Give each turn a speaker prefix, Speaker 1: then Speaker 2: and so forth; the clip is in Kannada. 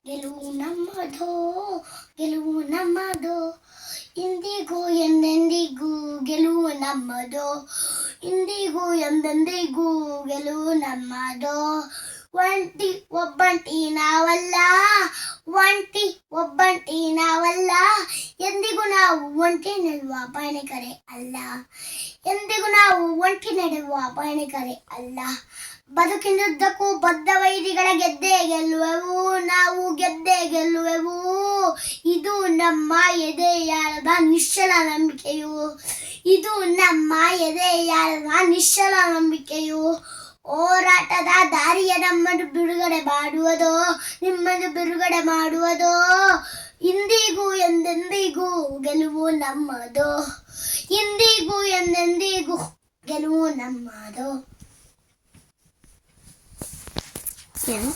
Speaker 1: ಗೆಲುವು ನಮ್ಮದೋ, ಗೆಲುವು ನಮ್ಮದೋ, ಇಂದಿಗೂ ಎಂದೆಂದಿಗೂ ಗೆಲುವು ನಮ್ಮದೋ, ಇಂದಿಗೂ ಎಂದೆಂದಿಗೂ ಗೆಲುವು ನಮ್ಮದೋ. ಒಂಟಿ ಒಬ್ಬಂಟಿ ನಾವಲ್ಲ, ಒಂಟಿ ಒಬ್ಬಂಟಿ ನಾವಲ್ಲ, ಎಂದಿಗೂ ನಾವು ಒಂಟಿ ನಡೆಯುವ ಪಯಣಿಕರೇ ಅಲ್ಲ, ಎಂದಿಗೂ ನಾವು ಒಂಟಿ ನಡೆಯುವ ಪಯಣಿಕರೇ ಅಲ್ಲ. ಬದುಕಿನುದ್ದಕ್ಕೂ ಬದ್ಧ ವೈರಿಗಳ ಗೆದ್ದೇ ಗೆಲ್ಲುವೆವು, ನಾವು ಗೆದ್ದೇ ಗೆಲ್ಲುವೆವು. ಇದು ನಮ್ಮ ಎದೆಯಾಳದ ನಿಶ್ಚಲ ನಂಬಿಕೆಯು, ಇದು ನಮ್ಮ ಎದೆಯಾಳದ ನಿಶ್ಚಲ ನಂಬಿಕೆಯು. ಹೋರಾಟದ ದಾರಿಯ ನಮ್ಮನ್ನು ಬಿಡುಗಡೆ ಮಾಡುವುದೋ, ನಿಮ್ಮನ್ನು ಬಿಡುಗಡೆ ಮಾಡುವುದೋ. ಇಂದಿಗೂ ಎಂದೆಂದಿಗೂ ಗೆಲುವು ನಮ್ಮದೋ, ಇಂದಿಗೂ ಎಂದೆಂದಿಗೂ ಗೆಲುವು ನಮ್ಮದೋ. ಏನು